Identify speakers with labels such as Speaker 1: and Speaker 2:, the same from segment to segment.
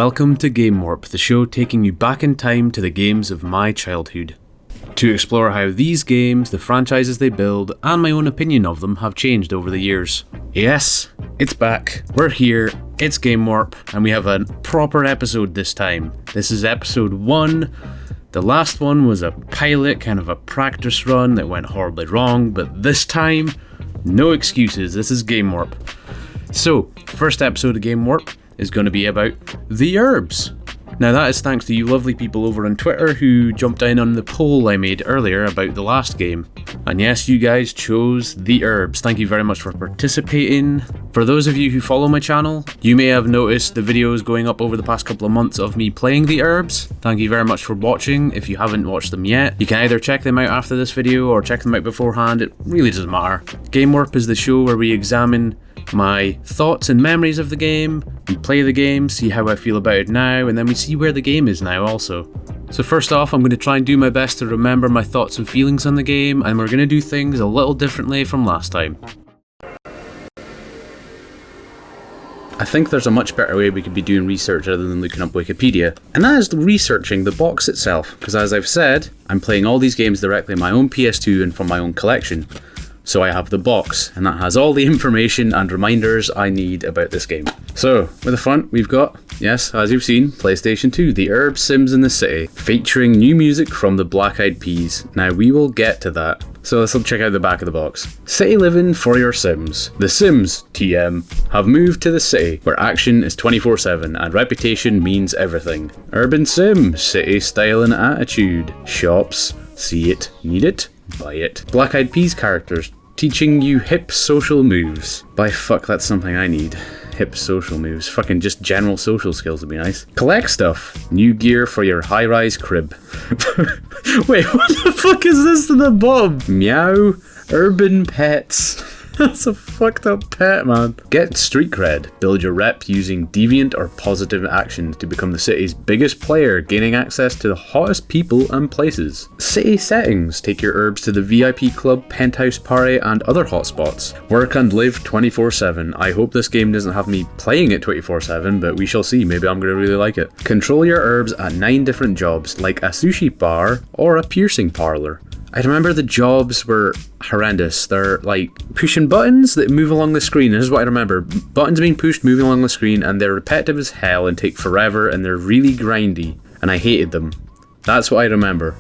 Speaker 1: Welcome to Game Warp, the show taking you back in time to the games of my childhood, to explore how these games, the franchises they build, and my own opinion of them have changed over the years. Yes, it's back. We're here, it's Game Warp, and we have a proper episode this time. This is episode 1. The last one was a pilot, kind of a practice run that went horribly wrong, but this time, no excuses, this is Game Warp. So, first episode of Game Warp is going to be about the Urbz. Now that is thanks to you lovely people over on Twitter who jumped in on the poll I made earlier about the last game. And yes, you guys chose the Urbz. Thank you very much for participating. For those of you who follow my channel, you may have noticed the videos going up over the past couple of months of me playing the Urbz. Thank you very much for watching. If you haven't watched them yet, you can either check them out after this video or check them out beforehand. It really doesn't matter. Game Warp is the show where we examine my thoughts and memories of the game, we play the game, see how I feel about it now, and then we see where the game is now also. So first off, I'm going to try and do my best to remember my thoughts and feelings on the game, and we're going to do things a little differently from last time. I think there's a much better way we could be doing research other than looking up Wikipedia, and that is researching the box itself, because as I've said, I'm playing all these games directly on my own PS2 and from my own collection. So I have the box, and that has all the information and reminders I need about this game. So, with the front, we've got, yes, as you've seen, PlayStation 2, the Urbz Sims in the City, featuring new music from the Black Eyed Peas. Now, we will get to that. So let's check out the back of the box. City living for your Sims. The Sims, TM, have moved to the city, where action is 24/7 and reputation means everything. Urban Sim, city style and attitude. Shops, see it, need it, buy it. Black Eyed Peas characters, teaching you hip social moves. By fuck, that's something I need. Hip social moves. Fucking just general social skills would be nice. Collect stuff. New gear for your high-rise crib. Wait, what the fuck is this to the bottom? Meow. Urban pets. That's a fucked up pet, man. Get street cred. Build your rep using deviant or positive actions to become the city's biggest player, gaining access to the hottest people and places. City settings. Take your Urbz to the VIP club, penthouse party, and other hotspots. Work and live 24/7. I hope this game doesn't have me playing it 24/7, but we shall see. Maybe I'm going to really like it. Control your Urbz at 9 different jobs, like a sushi bar or a piercing parlor. I remember the jobs were horrendous. They're like pushing buttons that move along the screen. This is what I remember. Buttons being pushed, moving along the screen, and they're repetitive as hell and take forever, and they're really grindy, and I hated them. That's what I remember.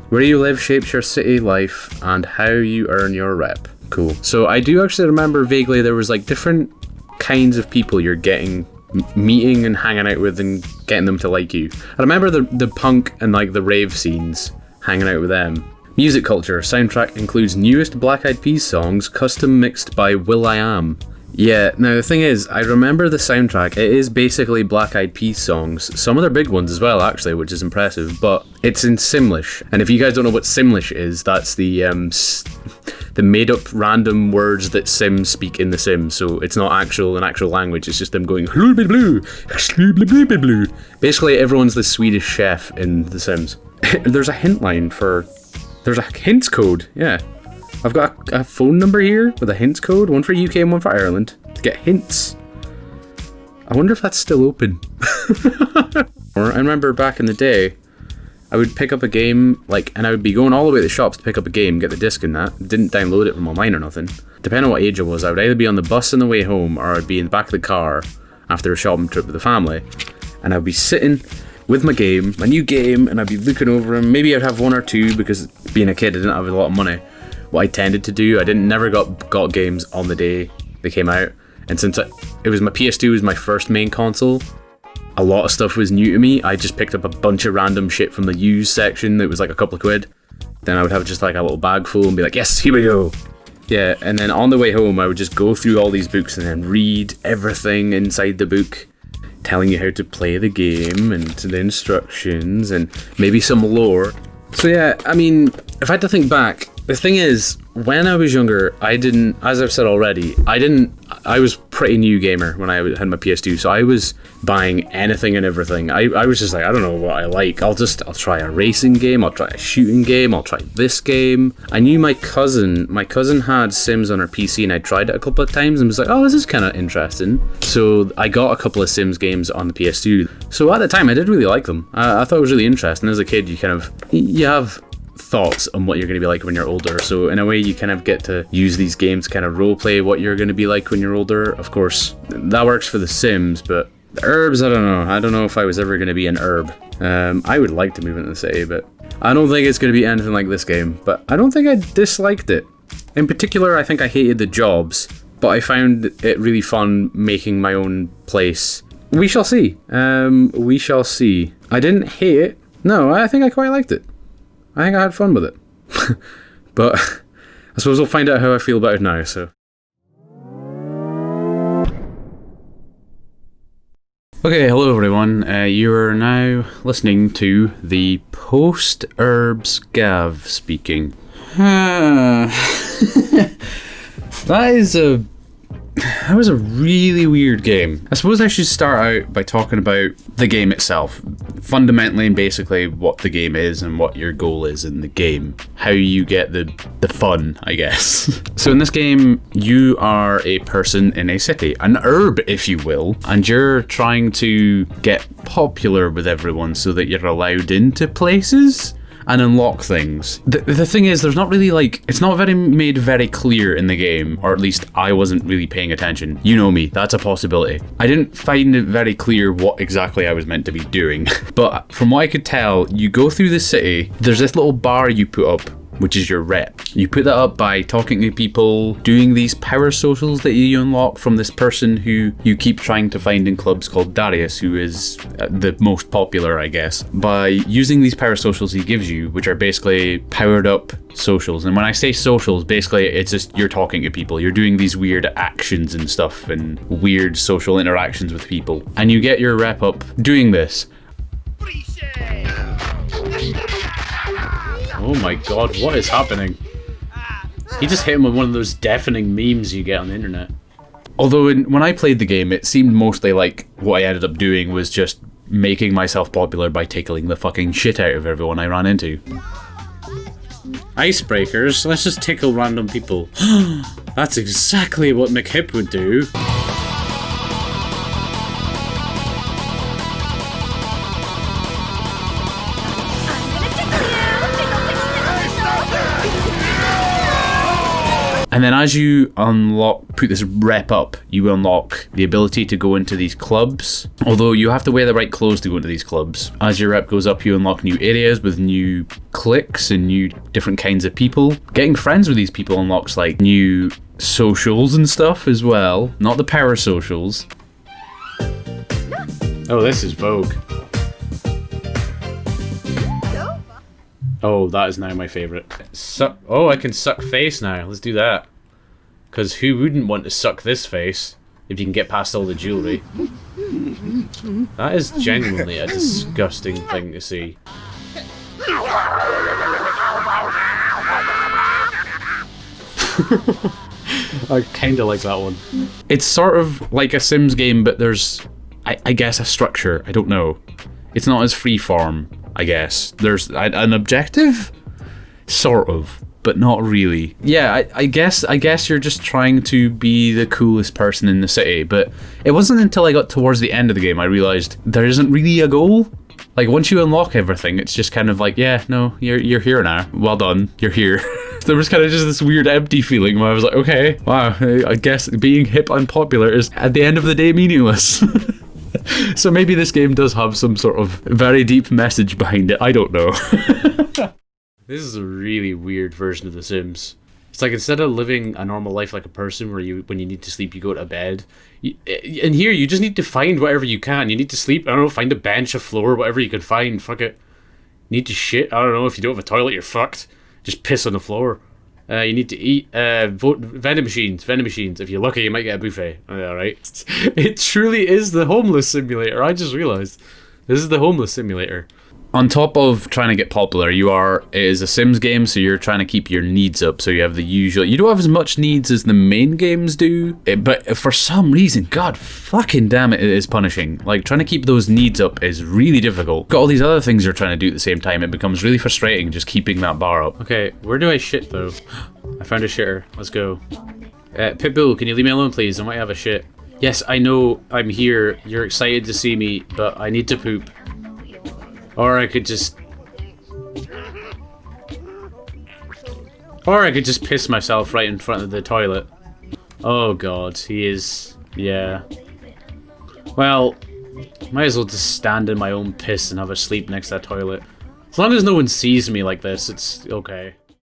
Speaker 1: Where you live shapes your city life and how you earn your rep. Cool. So I do actually remember vaguely there was like different kinds of people you're getting, meeting and hanging out with and getting them to like you. I remember the punk and like the rave scenes, hanging out with them. Music culture. Soundtrack includes newest Black Eyed Peas songs, custom mixed by will.i.am. Yeah, now the thing is, I remember the soundtrack. It is basically Black Eyed Peas songs. Some of their big ones as well, actually, which is impressive, but it's in Simlish. And if you guys don't know what Simlish is, that's the made-up random words that Sims speak in The Sims. So it's not an actual language, it's just them going basically everyone's the Swedish chef in The Sims. There's a hint line for... There's a hints code, yeah. I've got a phone number here with a hints code, one for UK and one for Ireland, to get hints. I wonder if that's still open. Or I remember back in the day, I would pick up a game, and I would be going all the way to the shops to pick up a game, get the disc and that. Didn't download it from online or nothing. Depending on what age I was, I would either be on the bus on the way home or I'd be in the back of the car after a shopping trip with the family. And I'd be sitting with my game, my new game, and I'd be looking over them. Maybe I'd have one or two because being a kid I didn't have a lot of money. What I tended to do, I never got games on the day they came out, and since it was my PS2 was my first main console, a lot of stuff was new to me. I just picked up a bunch of random shit from the used section that was like a couple of quid. Then I would have just like a little bag full and be like, yes, here we go. Yeah, and then on the way home I would just go through all these books and then read everything inside the book, telling you how to play the game and the instructions and maybe some lore. So yeah, I mean, if I had to think back, the thing is, when I was younger, I didn't, as I've said already, I was pretty new gamer when I had my PS2, so I was buying anything and everything. I was just like, I don't know what I like. I'll try a racing game, I'll try a shooting game, I'll try this game. I knew my cousin had Sims on her PC, and I tried it a couple of times and was like, oh, this is kind of interesting. So I got a couple of Sims games on the PS2. So at the time, I did really like them. I thought it was really interesting. As a kid, you have thoughts on what you're going to be like when you're older, so in a way you kind of get to use these games to kind of roleplay what you're going to be like when you're older. Of course, that works for the Sims, but the Urbz, I don't know if I was ever going to be an Urbz. I would like to move into the city, but I don't think it's going to be anything like this game. But I don't think I disliked it. In particular, I think I hated the jobs, but I found it really fun making my own place. We shall see. We shall see. I didn't hate it. No, I think I quite liked it. I think I had fun with it. But I suppose we'll find out how I feel about it now, so. Okay, hello everyone. You are now listening to the post-Urbz Gav speaking. That was a really weird game. I suppose I should start out by talking about the game itself. Fundamentally and basically what the game is and what your goal is in the game. How you get the fun, I guess. So in this game, you are a person in a city. An Urbz, if you will. And you're trying to get popular with everyone so that you're allowed into places and unlock things. The thing is, there's not really it's not made very clear in the game, or at least I wasn't really paying attention. You know me, that's a possibility. I didn't find it very clear what exactly I was meant to be doing. But from what I could tell, you go through the city, there's this little bar you put up, which is your rep. You put that up by talking to people, doing these power socials that you unlock from this person who you keep trying to find in clubs called Darius, who is the most popular, I guess. By using these power socials he gives you, which are basically powered up socials. And when I say socials, basically it's just you're talking to people. You're doing these weird actions and stuff and weird social interactions with people. And you get your rep up doing this. Oh my god, what is happening? He just hit him with one of those deafening memes you get on the internet. Although when I played the game, it seemed mostly like what I ended up doing was just making myself popular by tickling the fucking shit out of everyone I ran into. Icebreakers? Let's just tickle random people. That's exactly what McHip would do. And then as you put this rep up, you unlock the ability to go into these clubs. Although you have to wear the right clothes to go into these clubs. As your rep goes up, you unlock new areas with new cliques and new different kinds of people. Getting friends with these people unlocks new socials and stuff as well. Not the power socials. Oh, this is Vogue. Oh, that is now my favourite. Oh, I can suck face now. Let's do that. Because who wouldn't want to suck this face if you can get past all the jewellery? That is genuinely a disgusting thing to see. I kinda like that one. It's sort of like a Sims game, but there's, I guess, a structure. I don't know. It's not as freeform, I guess. There's an objective? Sort of, but not really. Yeah, I guess you're just trying to be the coolest person in the city, but it wasn't until I got towards the end of the game I realised there isn't really a goal. Once you unlock everything, it's just kind of yeah, no, you're here now. Well done, you're here. There was kind of just this weird empty feeling where I was like, okay, wow, I guess being hip and popular is at the end of the day meaningless. So maybe this game does have some sort of very deep message behind it, I don't know. This is a really weird version of The Sims. It's instead of living a normal life like a person where when you need to sleep you go to bed, in here you just need to find whatever you can. You need to sleep, I don't know, find a bench, a floor, whatever you can find, fuck it. You need to shit, I don't know, if you don't have a toilet you're fucked. Just piss on the floor. You need to eat vending machines. If you're lucky, you might get a buffet. Alright. It truly is the homeless simulator. I just realised. This is the homeless simulator. On top of trying to get popular, it is a Sims game, so you're trying to keep your needs up. So you have the usual. You don't have as much needs as the main games do, but for some reason, God fucking damn it, it is punishing. Like, trying to keep those needs up is really difficult. Got all these other things you're trying to do at the same time. It becomes really frustrating just keeping that bar up. Okay, where do I shit though? I found a shitter. Let's go. Pitbull, can you leave me alone, please? I might have a shit. Yes, I know I'm here. You're excited to see me, but I need to poop. Or I could just piss myself right in front of the toilet. Oh god, he is... yeah. Well, might as well just stand in my own piss and have a sleep next to that toilet. As long as no one sees me like this, it's okay.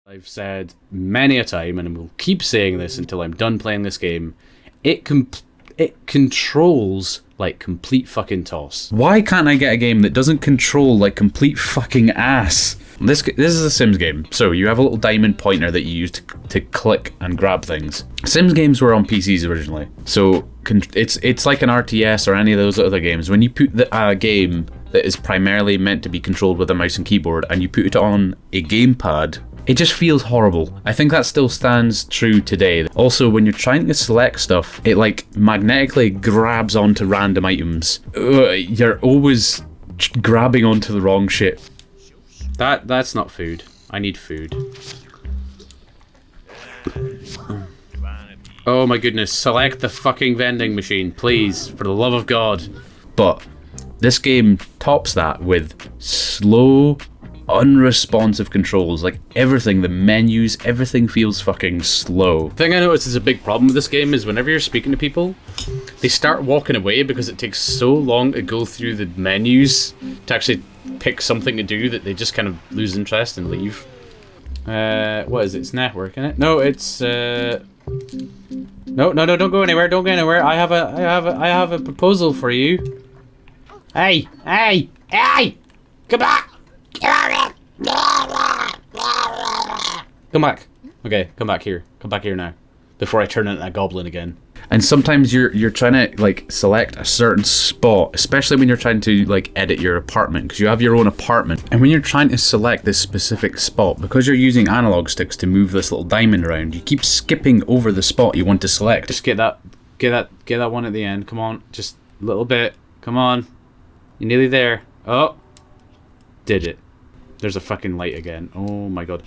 Speaker 1: I've said many a time, and I will keep saying this until I'm done playing this game, it controls like complete fucking toss. Why can't I get a game that doesn't control like complete fucking ass? This is a Sims game, so you have a little diamond pointer that you use to click and grab things. Sims games were on PCs originally, so it's like an RTS or any of those other games. When you put a game that is primarily meant to be controlled with a mouse and keyboard and you put it on a gamepad, it just feels horrible. I think that still stands true today. Also, when you're trying to select stuff, it like magnetically grabs onto random items. You're always grabbing onto the wrong shit. That's not food. I need food. Oh my goodness, select the fucking vending machine, please, for the love of God. But this game tops that with slow, unresponsive controls. Like everything, the menus, everything feels fucking slow. The thing I noticed is a big problem with this game is whenever you're speaking to people, they start walking away because it takes so long to go through the menus to actually pick something to do that they just kind of lose interest and leave. What is it? It's network, isn't it? No, it's no, don't go anywhere, don't go anywhere. I have a proposal for you. Hey! Come back! Come back. Okay, come back here. Come back here now. Before I turn into a goblin again. And sometimes you're trying to like select a certain spot, especially when you're trying to like edit your apartment, because you have your own apartment. And when you're trying to select this specific spot, because you're using analog sticks to move this little diamond around, you keep skipping over the spot you want to select. Just get that one at the end. Come on, just a little bit. Come on. You're nearly there. Oh. Did it. There's a fucking light again. Oh my god.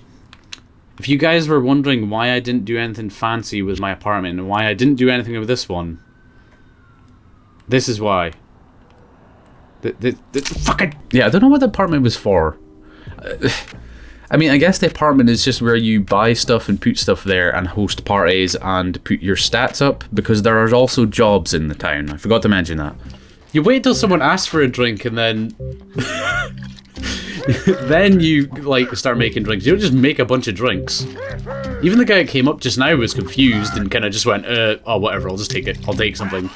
Speaker 1: If you guys were wondering why I didn't do anything fancy with my apartment and why I didn't do anything with this one, this is why. The fucking... yeah, I don't know what the apartment was for. I mean, I guess the apartment is just where you buy stuff and put stuff there and host parties and put your stats up, because there are also jobs in the town. I forgot to mention that. You wait till someone asks for a drink and then... then you like start making drinks. You don't just make a bunch of drinks. Even the guy that came up just now was confused and kind of just went, oh whatever, I'll just take it. I'll take something.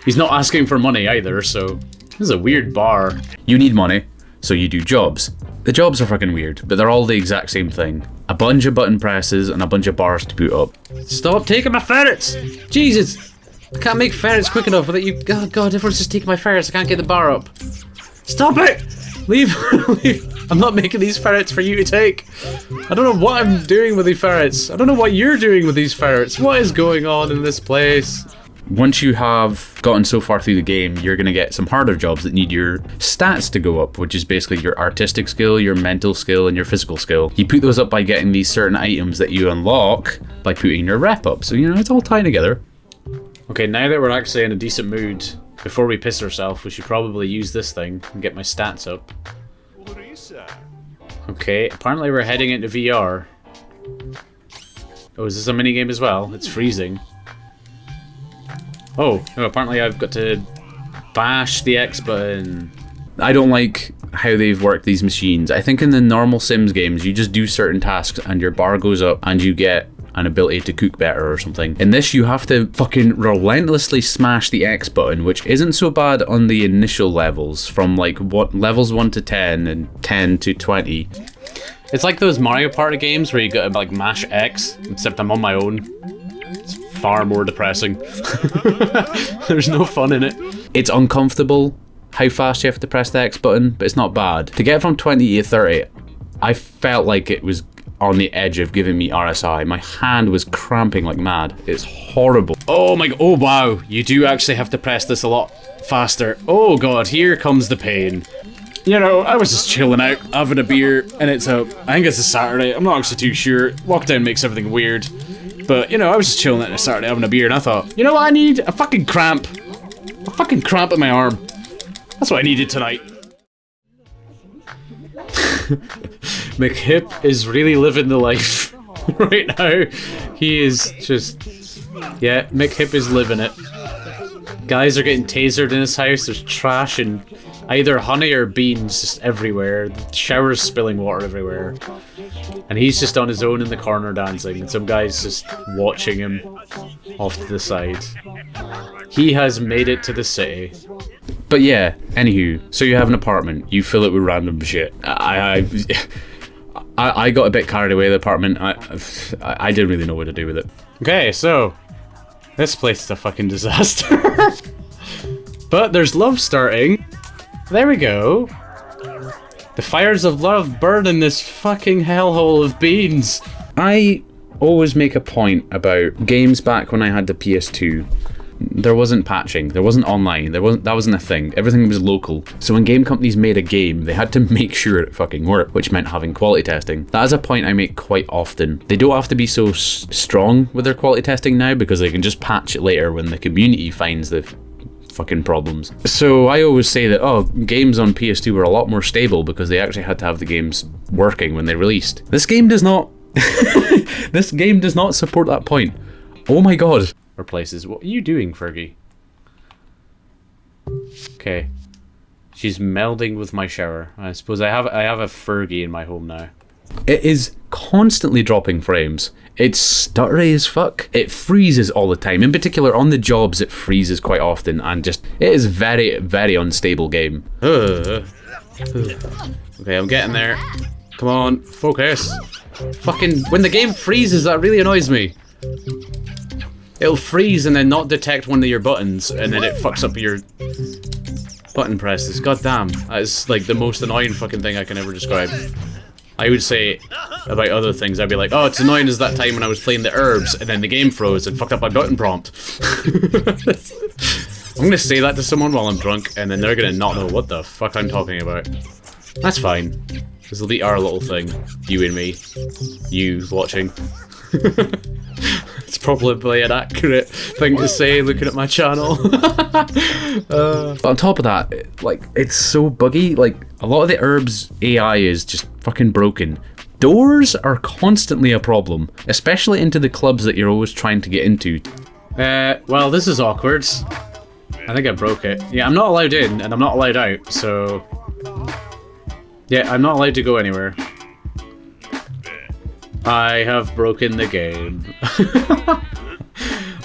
Speaker 1: He's not asking for money either, so this is a weird bar. You need money, so you do jobs. The jobs are fucking weird, but they're all the exact same thing. A bunch of button presses and a bunch of bars to boot up. Stop taking my ferrets! Jesus! I can't make ferrets quick enough without you. Oh god, everyone's just taking my ferrets. I can't get the bar up. Stop it! Leave! I'm not making these ferrets for you to take. I don't know what I'm doing with these ferrets. I don't know what you're doing with these ferrets. What is going on in this place? Once you have gotten so far through the game, you're going to get some harder jobs that need your stats to go up, which is basically your artistic skill, your mental skill, and your physical skill. You put those up by getting these certain items that you unlock by putting your rep up. So, you know, it's all tied together. Okay, now that we're actually in a decent mood, before we piss ourselves, we should probably use this thing and get my stats up. Okay, apparently we're heading into VR. Oh, is this a minigame as well? It's freezing. Oh, no, apparently I've got to bash the X button. I don't like how they've worked these machines. I think in the normal Sims games, you just do certain tasks and your bar goes up and you get an ability to cook better or something. In this, you have to fucking relentlessly smash the X button, which isn't so bad on the initial levels, from like what levels 1 to 10 and 10 to 20. It's like those Mario Party games where you gotta like mash X, except I'm on my own. It's far more depressing. There's no fun in it. It's uncomfortable. how fast you have to press the X button, but it's not bad. To get from 20 to 30, I felt like it was on the edge of giving me RSI. My hand was cramping like mad. It's horrible. Oh my god, oh wow, you do actually have to press this a lot faster. Oh god, here comes the pain. You know, I was just chilling out, having a beer, and I think it's a Saturday, I'm not actually too sure. Lockdown makes everything weird. But, you know, I was just chilling out on a Saturday, having a beer, and I thought, you know what I need? A fucking cramp. A fucking cramp in my arm. That's what I needed tonight. McHip is really living the life right now. He is just... Yeah, McHip is living it. Guys are getting tasered in his house, there's trash and either honey or beans just everywhere. The shower's spilling water everywhere. And he's just on his own in the corner dancing, and some guy's just watching him off to the side. He has made it to the city. But yeah, anywho, so you have an apartment, you fill it with random shit. I got a bit carried away with the apartment. I didn't really know what to do with it. Okay, so this place is a fucking disaster. But there's love starting. There we go. The fires of love burn in this fucking hellhole of beans. I always make a point about games back when I had the PS2. There wasn't patching, there wasn't online, that wasn't a thing. Everything was local. So when game companies made a game, they had to make sure it fucking worked, which meant having quality testing. That is a point I make quite often. They don't have to be so strong with their quality testing now because they can just patch it later when the community finds the fucking problems. So I always say that, oh, games on PS2 were a lot more stable because they actually had to have the games working when they released. This game does not. This game does not support that point. Oh my god. Or places. What are you doing, Fergie? Okay. She's melding with my shower. I suppose I have a Fergie in my home now. It is constantly dropping frames. It's stuttery as fuck. It freezes all the time. In particular, on the jobs, it freezes quite often, and just it is very, very unstable game. Okay, I'm getting there. Come on, focus. Fucking when the game freezes, that really annoys me. It'll freeze and then not detect one of your buttons, and then it fucks up your button presses. God damn, that is like the most annoying fucking thing I can ever describe. I would say about other things, I'd be like, oh, it's annoying as that time when I was playing the Urbz and then the game froze and fucked up my button prompt. I'm gonna say that to someone while I'm drunk, and then they're gonna not know what the fuck I'm talking about. That's fine. This will be our little thing. You and me. You watching. It's probably an accurate thing to say looking at my channel. But on top of that, like, it's so buggy. Like, a lot of the Urbz AI is just fucking broken. Doors are constantly a problem, especially into the clubs that you're always trying to get into. Well, this is awkward. I think I broke it. Yeah, I'm not allowed in and I'm not allowed out, so... Yeah, I'm not allowed to go anywhere. I have broken the game.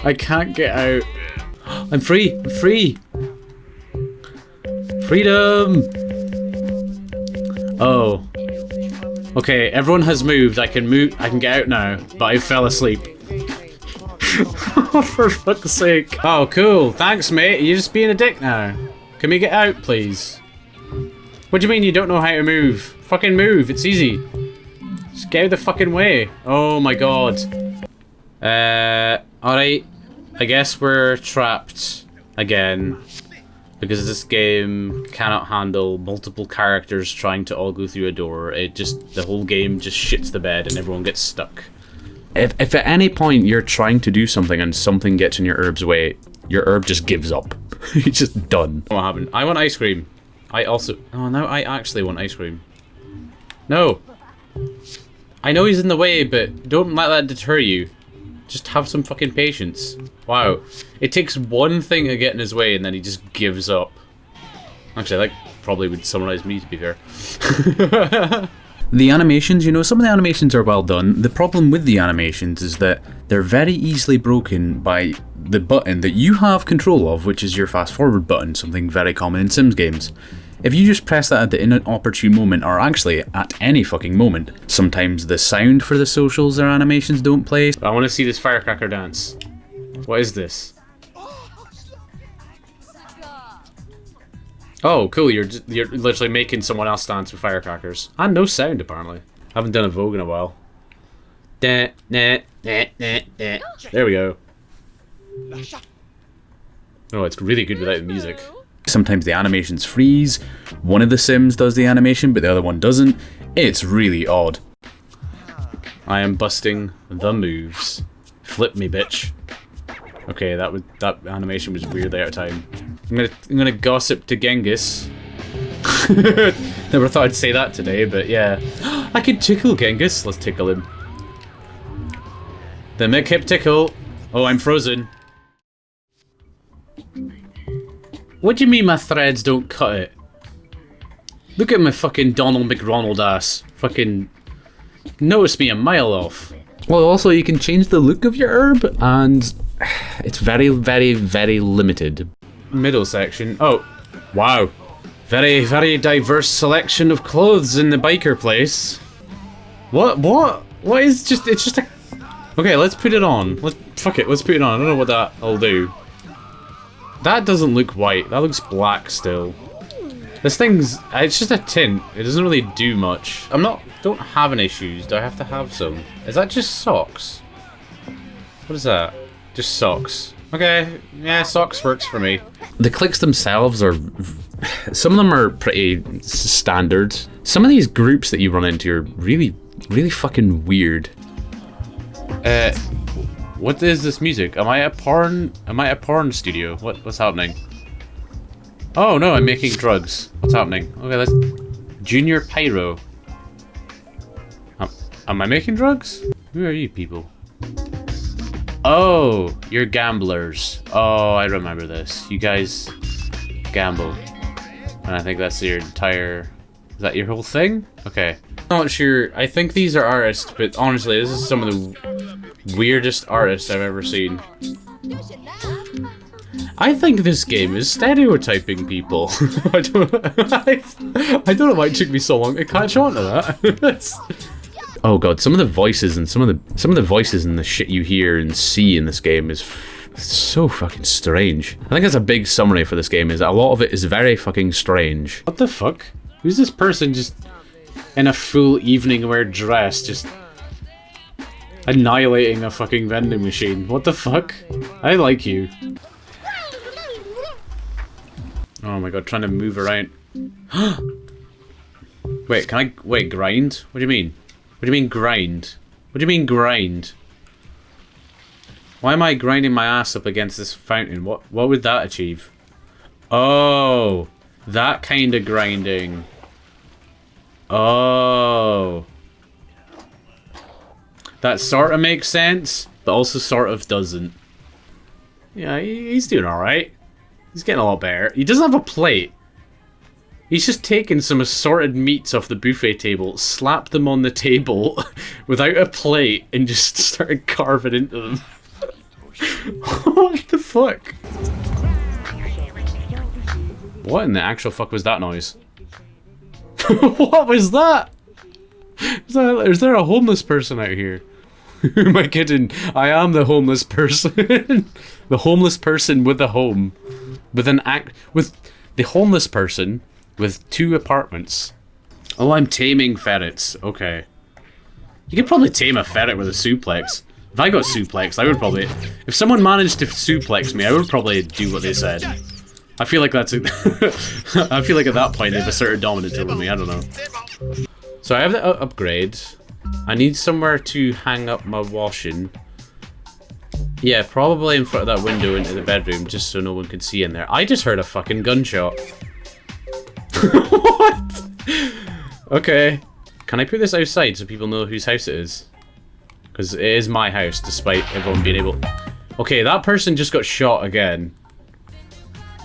Speaker 1: I can't get out. I'm free! I'm free! Freedom! Oh. Okay, everyone has moved. I can move. I can get out now, but I fell asleep. For fuck's sake. Oh, cool. Thanks, mate. You're just being a dick now. Can we get out, please? What do you mean you don't know how to move? Fucking move. It's easy. Just get out of the fucking way. Oh my god. Alright. I guess we're trapped again. Because this game cannot handle multiple characters trying to all go through a door. The whole game just shits the bed and everyone gets stuck. If at any point you're trying to do something and something gets in your Urbz way, your Urbz just gives up. It's just done. What happened? I want ice cream. I also... Oh, now I actually want ice cream. No. I know he's in the way, but don't let that deter you. Just have some fucking patience. Wow. It takes one thing to get in his way and then he just gives up. Actually, that probably would summarize me, to be fair. The animations, you know, some of the animations are well done. The problem with the animations is that they're very easily broken by the button that you have control of, which is your fast forward button, something very common in Sims games. If you just press that at the inopportune moment, or actually at any fucking moment, sometimes the sound for the socials or animations don't play. I want to see this firecracker dance. What is this? Oh, cool. You're literally making someone else dance with firecrackers. And no sound, apparently. I haven't done a Vogue in a while. There we go. Oh, it's really good without the music. Sometimes the animations freeze. One of the Sims does the animation, but the other one doesn't. It's really odd. I am busting the moves. Flip me, bitch. Okay, that animation was weirdly out of time. I'm gonna gossip to Genghis. Never thought I'd say that today, but yeah. I could tickle Genghis. Let's tickle him. The make hip tickle. Oh, I'm frozen. What do you mean my threads don't cut it? Look at my fucking Donald McRonald ass. Fucking notice me a mile off. Well, also you can change the look of your herb, and it's very, very, very limited. Middle section. Oh, wow. Very, very diverse selection of clothes in the biker place. What is just, it's just a... Okay, let's put it on. Fuck it, let's put it on. I don't know what that'll do. That doesn't look white, that looks black still. This thing's, it's just a tint. It doesn't really do much. Don't have any shoes. Do I have to have some? Is that just socks? What is that? Just socks. Okay, yeah, socks works for me. The clicks themselves are, some of them are pretty standard. Some of these groups that you run into are really, really fucking weird. What is this music? Am I at a porn studio? What's happening? Oh no, I'm making drugs. What's happening? Okay, let's... Junior Pyro. Am I making drugs? Who are you people? Oh, you're gamblers. Oh, I remember this. You guys gamble. And I think that's your entire... Is that your whole thing? Okay. Not sure. I think these are artists, but honestly, this is some of the weirdest artists I've ever seen. I think this game is stereotyping people. I don't know why it took me so long to catch on to that. Oh god, some of the voices and some of the voices and the shit you hear and see in this game is so fucking strange. I think that's a big summary for this game, is a lot of it is very fucking strange. What the fuck? Who's this person just in a full evening wear dress just annihilating a fucking vending machine? What the fuck? I like you. Oh my god, trying to move around. Wait, can I... Wait, grind? What do you mean? What do you mean grind? What do you mean grind? Why am I grinding my ass up against this fountain? What would that achieve? Oh, that kind of grinding. Oh. That sort of makes sense, but also sort of doesn't. Yeah, he's doing alright. He's getting a lot better. He doesn't have a plate. He's just taken some assorted meats off the buffet table, slapped them on the table without a plate, and just started carving into them. What the fuck? What in the actual fuck was that noise? What was that? Is there a homeless person out here? Who am I kidding? I am the homeless person. The homeless person with a home. With the homeless person with 2 apartments. Oh, I'm taming ferrets. Okay. You could probably tame a ferret with a suplex. If I got suplexed, I would probably... If someone managed to suplex me, I would probably do what they said. I feel like that's... I feel like at that point they've asserted dominance over me. I don't know. So I have the upgrade. I need somewhere to hang up my washing. Yeah, probably in front of that window into the bedroom, just so no one can see in there. I just heard a fucking gunshot. What? Okay. Can I put this outside so people know whose house it is? Because it is my house, despite everyone being able... Okay, that person just got shot again.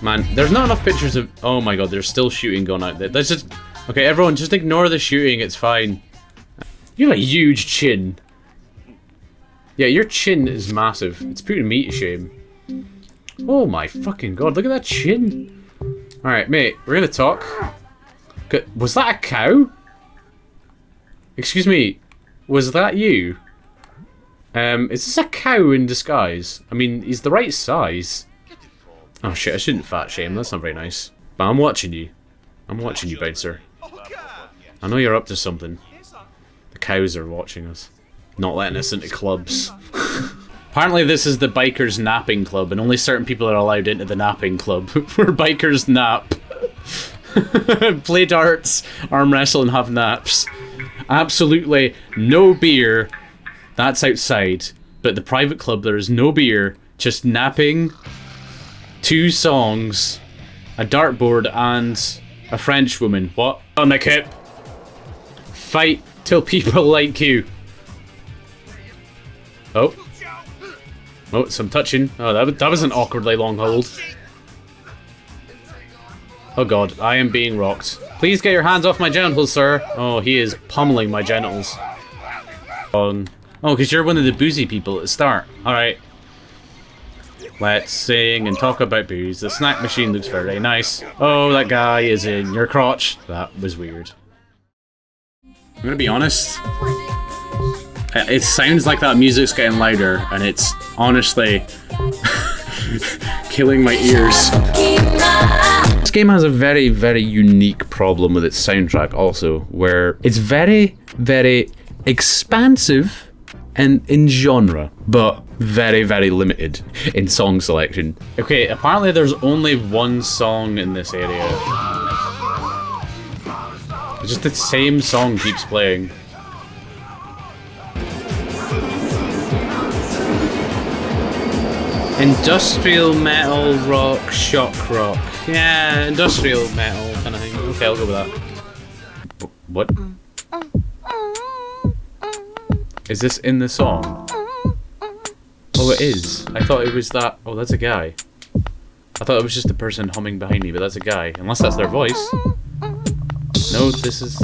Speaker 1: Man, there's not enough pictures of... Oh my god, there's still shooting going out there. There's just... Okay, everyone, just ignore the shooting, it's fine. You have a huge chin. Yeah, your chin is massive. It's putting me to shame. Oh my fucking god, look at that chin. Alright, mate, we're gonna talk. Was that a cow? Excuse me, was that you? Is this a cow in disguise? I mean, he's the right size. Oh shit, I shouldn't fat shame, that's not very nice. But I'm watching you. I'm watching you, bouncer. I know you're up to something. The cows are watching us. Not letting us into clubs. Apparently this is the bikers napping club, and only certain people are allowed into the napping club. Where bikers nap. Play darts, arm wrestle, and have naps. Absolutely no beer. That's outside. But at the private club there is no beer. Just napping, 2 songs, a dartboard, and a French woman. What? On the kip. Fight till people like you. Oh. Oh, some touching. Oh, that was an awkwardly long hold. Oh god, I am being rocked. Please get your hands off my genitals, sir. Oh, he is pummeling my genitals. Oh, because you're one of the boozy people at the start. Alright. Let's sing and talk about booze. The snack machine looks very nice. Oh, that guy is in your crotch. That was weird. I'm gonna be honest. It sounds like that music's getting louder, and it's honestly killing my ears. This game has a very, very unique problem with its soundtrack also, where it's very, very expansive and in genre, but very, very limited in song selection. Okay, apparently there's only one song in this area. Just the same song keeps playing. Industrial metal, rock, shock rock. Yeah, industrial metal kind of thing. Okay, I'll go with that. What? Is this in the song? Oh, it is. I thought it was that. Oh, that's a guy. I thought it was just the person humming behind me, but that's a guy. Unless that's their voice. No, this is...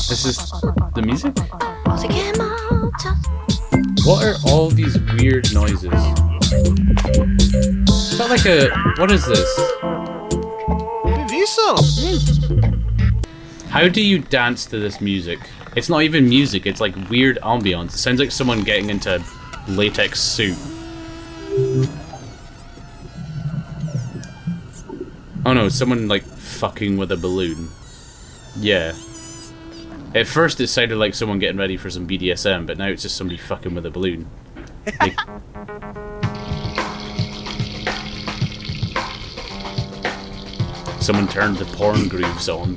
Speaker 1: This is the music? What are all these weird noises? Is that like a... What is this? How do you dance to this music? It's not even music, it's like weird ambience. It sounds like someone getting into a latex suit. Oh no, someone like fucking with a balloon. Yeah. At first it sounded like someone getting ready for some BDSM, but now it's just somebody fucking with a balloon. Like, someone turned the porn grooves on.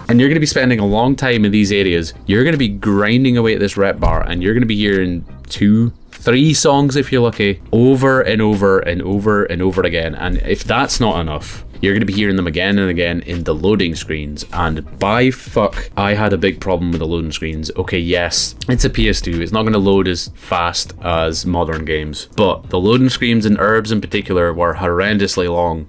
Speaker 1: And you're going to be spending a long time in these areas. You're going to be grinding away at this rep bar, and you're going to be hearing 2, 3 songs if you're lucky, over and over and over and over again. And if that's not enough, you're going to be hearing them again and again in the loading screens. And by fuck, I had a big problem with the loading screens. Okay, yes, it's a PS2. It's not going to load as fast as modern games. But the loading screens in Urbz in particular were horrendously long.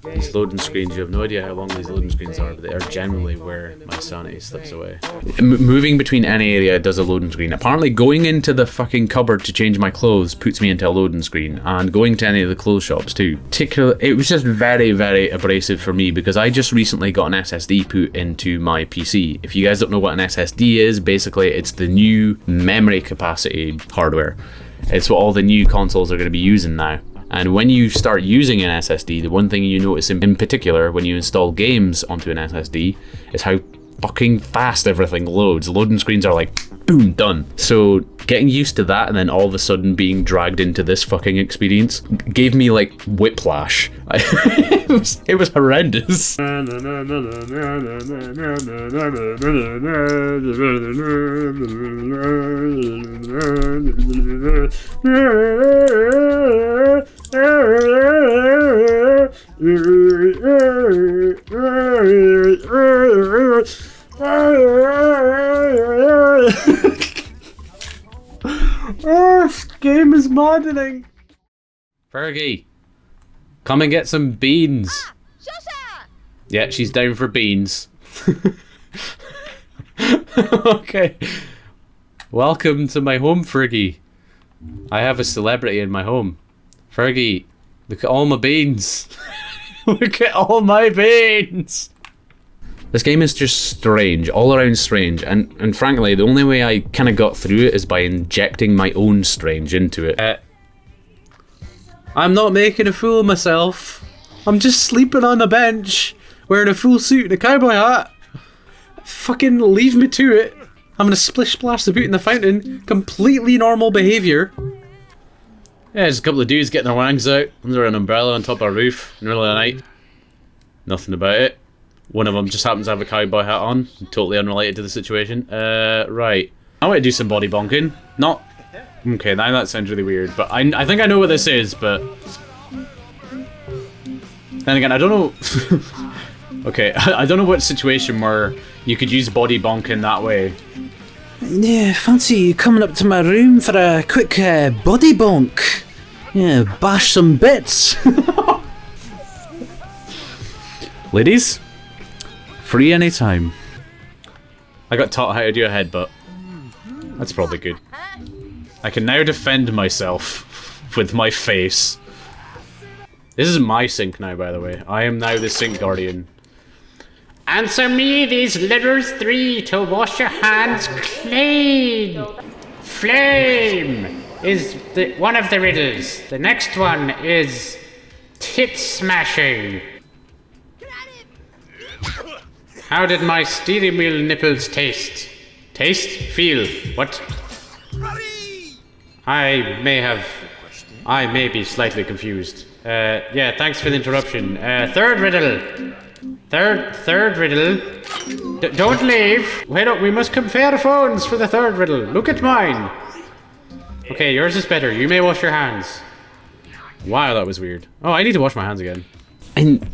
Speaker 1: These loading screens, you have no idea how long these loading screens are, but they are generally where my sanity slips away. Moving between any area does a loading screen. Apparently going into the fucking cupboard to change my clothes puts me into a loading screen, and going to any of the clothes shops too. It was just very, very abrasive for me because I just recently got an SSD put into my PC. If you guys don't know what an SSD is, basically it's the new memory capacity hardware. It's what all the new consoles are going to be using now. And when you start using an SSD, the one thing you notice in particular when you install games onto an SSD is how fucking fast everything loads. Loading screens are like, boom, done. So getting used to that and then all of a sudden being dragged into this fucking experience gave me like whiplash. It was horrendous. Oh, this game is maddening. Fergie, come and get some beans. Yeah, she's down for beans. Okay. Welcome to my home, Fergie. I have a celebrity in my home. Fergie, look at all my beans. Look at all my beans. This game is just strange, all around strange, and frankly, the only way I kind of got through it is by injecting my own strange into it. I'm not making a fool of myself. I'm just sleeping on a bench, wearing a full suit and a cowboy hat. Fucking leave me to it. I'm gonna splish splash the boot in the fountain. Completely normal behaviour. Yeah, just a couple of dudes getting their wangs out under an umbrella on top of a roof in the middle of the night. Nothing about it. One of them just happens to have a cowboy hat on, totally unrelated to the situation. Right. I want to do some body bonking. Not... Okay, now that sounds really weird, but I think I know what this is, but... Then again, I don't know... Okay, I don't know what situation where you could use body bonking that way.
Speaker 2: Yeah, fancy you coming up to my room for a quick body bonk? Yeah, bash some bits.
Speaker 1: Ladies, free anytime. I got taught how to do a headbutt. That's probably good. I can now defend myself with my face. This is my sink now, by the way. I am now the sink guardian. Answer me these letters 3 to wash your hands clean. Flame is one of the riddles. The next one is tit smashing. How did my steering wheel nipples taste? Taste? Feel? What? I may be slightly confused. Yeah, thanks for the interruption. Third riddle. Third riddle. Don't leave. Wait up, we must compare phones for the third riddle. Look at mine. Okay, yours is better. You may wash your hands. Wow, that was weird. Oh, I need to wash my hands again. And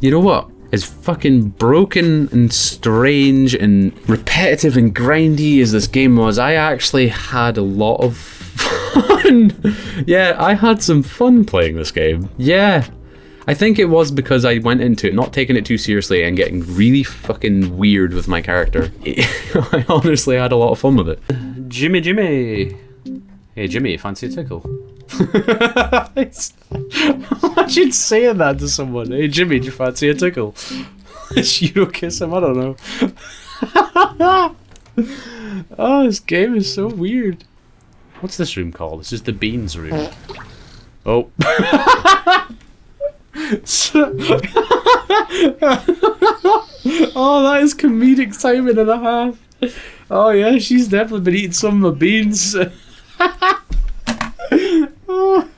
Speaker 1: you know what? As fucking broken and strange and repetitive and grindy as this game was, I actually had a lot of fun. Yeah, I had some fun playing this game. Yeah. I think it was because I went into it not taking it too seriously and getting really fucking weird with my character. I honestly had a lot of fun with it. Jimmy. Hey Jimmy, fancy a tickle? Imagine saying that to someone. Hey Jimmy, do you fancy a tickle? You don't kiss him, I don't know. Oh, this game is so weird. What's this room called? This is the beans room. Oh. Oh, that is comedic timing and a half. Oh yeah, she's definitely been eating some of my beans. Oh.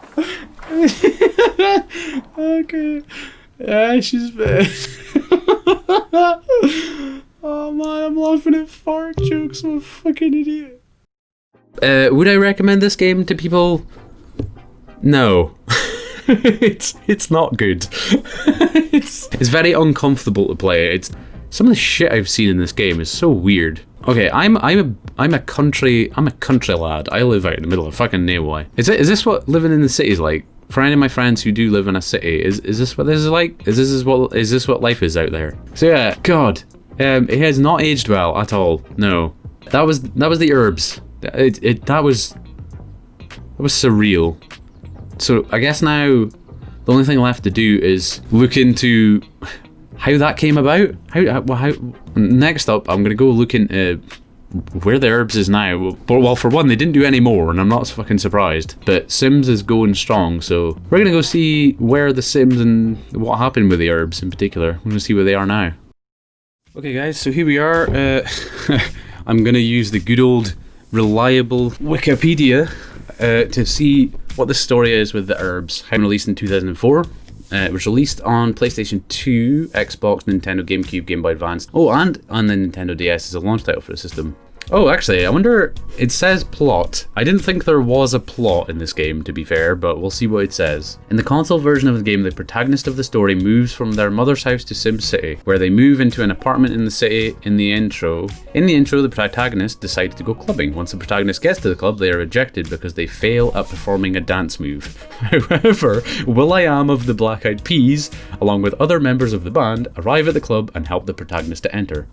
Speaker 1: Okay. Yeah, she's been. Oh man, I'm laughing at fart jokes. I'm a fucking idiot. Would I recommend this game to people? No. It's not good. It's very uncomfortable to play. It's some of the shit I've seen in this game is so weird. Okay, I'm a country lad. I live out in the middle of fucking nowhere. Is this what living in the city is like? For any of my friends who do live in a city, is this what this is like? Is this what life is out there? So yeah, God, it has not aged well at all. No, that was the Urbz. That was surreal. So I guess now the only thing left to do is look into how that came about. How next up, I'm gonna go look into where the Urbz is now. Well, for one, they didn't do any more, and I'm not fucking surprised. But Sims is going strong, so we're gonna go see where the Sims and what happened with the Urbz in particular. We're gonna see where they are now. Okay, guys, so here we are. I'm gonna use the good old reliable Wikipedia to see what the story is with the Urbz. It was released in 2004. It was released on PlayStation 2, Xbox, Nintendo, GameCube, Game Boy Advance. Oh, and on the Nintendo DS as a launch title for the system. Oh, actually, I wonder, it says plot. I didn't think there was a plot in this game, to be fair, but we'll see what it says. In the console version of the game, the protagonist of the story moves from their mother's house to Sim City, where they move into an apartment in the city in the intro. In the intro, the protagonist decides to go clubbing. Once the protagonist gets to the club, they are ejected because they fail at performing a dance move. However, will.i.am of the Black Eyed Peas, along with other members of the band, arrive at the club and help the protagonist to enter.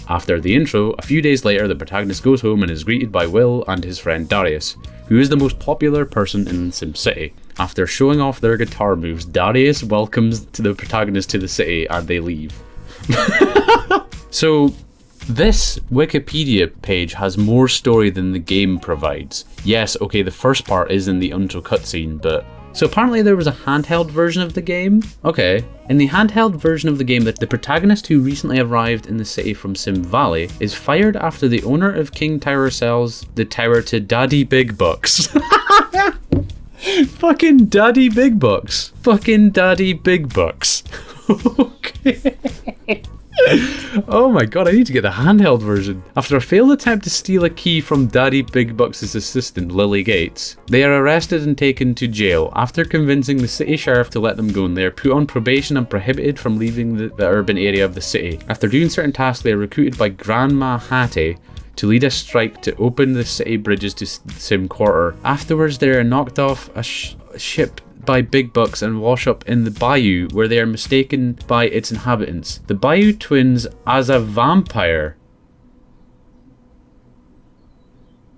Speaker 1: After the intro, a few days later, the protagonist goes home and is greeted by Will and his friend Darius, who is the most popular person in SimCity. After showing off their guitar moves, Darius welcomes the protagonist to the city and they leave. So, this Wikipedia page has more story than the game provides. Yes, okay, the first part is in the intro cutscene, but... So apparently there was a handheld version of the game? Okay. In the handheld version of the game, the protagonist who recently arrived in the city from Sim Valley is fired after the owner of King Tower sells the tower to Daddy Big Bucks. Fucking Daddy Big Bucks. Fucking Daddy Big Bucks. Okay. Oh my god, I need to get the handheld version. After a failed attempt to steal a key from Daddy Big Bucks' assistant, Lily Gates, they are arrested and taken to jail. After convincing the city sheriff to let them go, they are put on probation and prohibited from leaving the urban area of the city. After doing certain tasks, they are recruited by Grandma Hattie to lead a strike to open the city bridges to Sim Quarter. Afterwards, they are knocked off a ship by Big Bucks and wash up in the bayou, where they are mistaken by its inhabitants. The Bayou Twins as a vampire.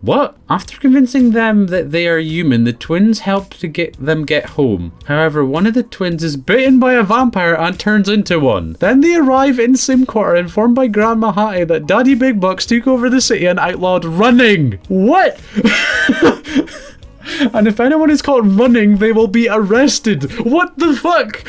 Speaker 1: What? After convincing them that they are human, the twins help to get home. However, one of the twins is bitten by a vampire and turns into one. Then they arrive in Sim Quarter, informed by Grandma Hattie that Daddy Big Bucks took over the city and outlawed running. What? And if anyone is caught running, they will be arrested. What the fuck?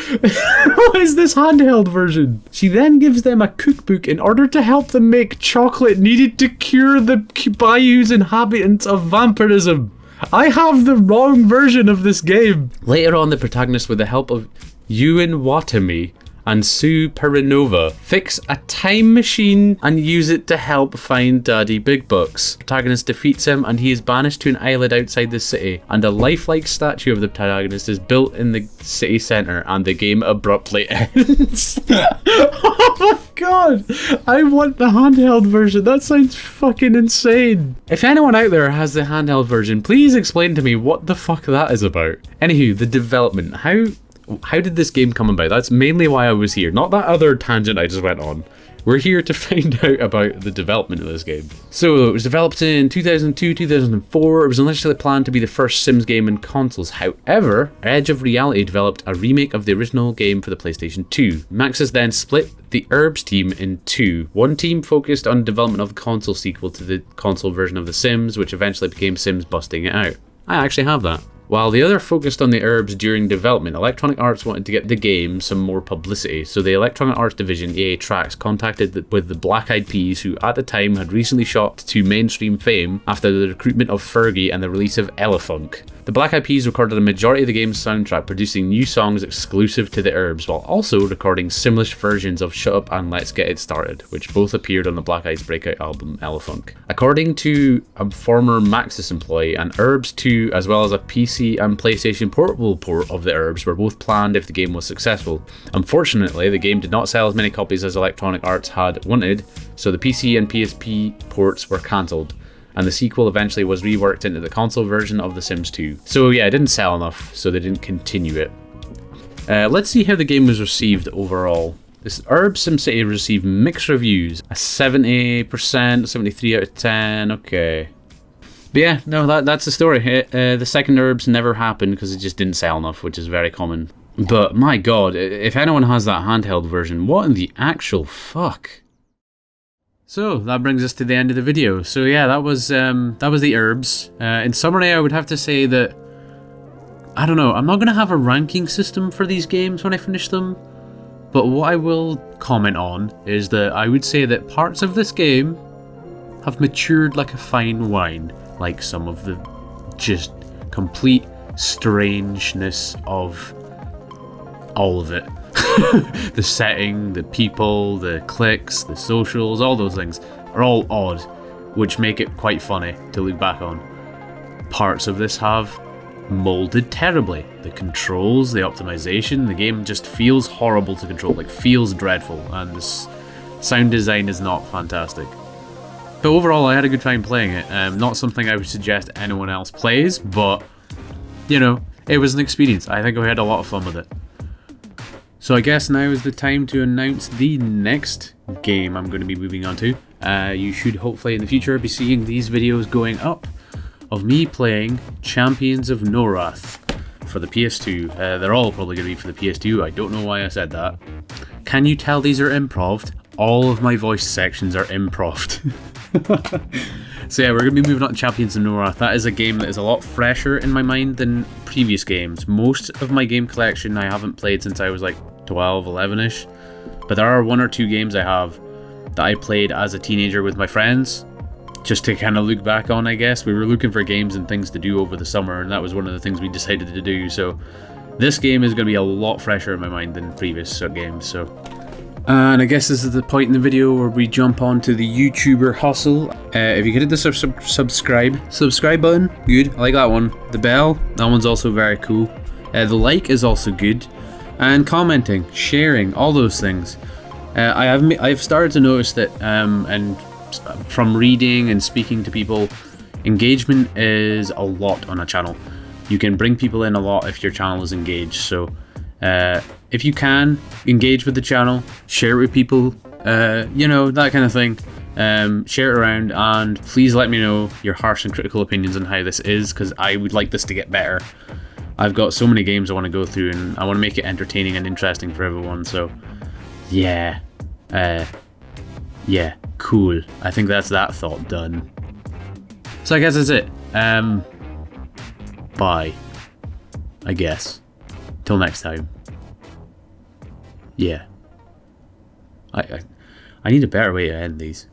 Speaker 1: What is this handheld version? She then gives them a cookbook in order to help them make chocolate needed to cure the bayou's inhabitants of vampirism. I have the wrong version of this game. Later on, the protagonist, with the help of Ewan Watami and Sue Perinova, fix a time machine and use it to help find Daddy Big Bucks. Protagonist defeats him and he is banished to an island outside the city, and a lifelike statue of the protagonist is built in the city centre, and the game abruptly ends. Oh my god, I want the handheld version. That sounds fucking insane. If anyone out there has the handheld version, please explain to me what the fuck that is about. Anywho, the development. How did this game come about? That's mainly why I was here, not that other tangent I just went on. We're here to find out about the development of this game. So it was developed in 2002, 2004. It was initially planned to be the first Sims game in consoles. However, Edge of Reality developed a remake of the original game for the PlayStation 2. Maxis then split the Urbz team in two. One team focused on development of the console sequel to the console version of The Sims, which eventually became Sims Busting It Out. I actually have that. While the other focused on the Urbz during development, Electronic Arts wanted to get the game some more publicity, so the Electronic Arts division, EA Trax, contacted with the Black Eyed Peas, who at the time had recently shot to mainstream fame after the recruitment of Fergie and the release of Elefunk. The Black Eyed Peas recorded a majority of the game's soundtrack, producing new songs exclusive to the Urbz, while also recording Simlish versions of Shut Up and Let's Get It Started, which both appeared on the Black Eyed's breakout album, Elefunk. According to a former Maxis employee, an Urbz 2, as well as a PC and PlayStation portable port of the Urbz, were both planned if the game was successful. Unfortunately, the game did not sell as many copies as Electronic Arts had wanted, so the PC and PSP ports were cancelled, and the sequel eventually was reworked into the console version of The Sims 2. So yeah, it didn't sell enough, so they didn't continue it. Let's see how the game was received overall. This Urbz SimCity received mixed reviews. A 70%, 73 out of 10, okay. But yeah, no, that's the story. The second Urbz never happened because it just didn't sell enough, which is very common. But my god, if anyone has that handheld version, what in the actual fuck? So that brings us to the end of the video. So yeah, that was the Urbz. In summary, I would have to say that, I don't know, I'm not going to have a ranking system for these games when I finish them, but what I will comment on is that I would say that parts of this game have matured like a fine wine, like some of the just complete strangeness of all of it. The setting, the people, the cliques, the socials, all those things are all odd, which make it quite funny to look back on. Parts of this have molded terribly. The controls, the optimization, the game just feels horrible to control, like feels dreadful, and the sound design is not fantastic. But overall, I had a good time playing it. Not something I would suggest anyone else plays, but, you know, it was an experience. I think I had a lot of fun with it. So I guess now is the time to announce the next game I'm going to be moving on to. You should hopefully in the future be seeing these videos going up of me playing Champions of Norath for the PS2. They're all probably going to be for the PS2. I don't know why I said that. Can you tell these are improv'd? All of my voice sections are improv'd. So yeah, we're going to be moving on to Champions of Norath. That is a game that is a lot fresher in my mind than previous games. Most of my game collection I haven't played since I was like 12, 11ish. But there are 1 or 2 games I have that I played as a teenager with my friends, just to kind of look back on, I guess. We were looking for games and things to do over the summer, and that was one of the things we decided to do. So this game is going to be a lot fresher in my mind than previous games. So, and I guess this is the point in the video where we jump on to the YouTuber hustle. If you could hit the subscribe button, good, I like that one. The bell, that one's also very cool. The like is also good. And commenting, sharing, all those things. I've started to notice that, and from reading and speaking to people, engagement is a lot on a channel. You can bring people in a lot if your channel is engaged. So if you can engage with the channel, share it with people, you know, that kind of thing. Share it around, and please let me know your harsh and critical opinions on how this is, because I would like this to get better. I've got so many games I want to go through, and I want to make it entertaining and interesting for everyone. So yeah, yeah, cool. I think that's that thought done. So I guess that's it. Bye, I guess. Till next time. Yeah. I need a better way to end these.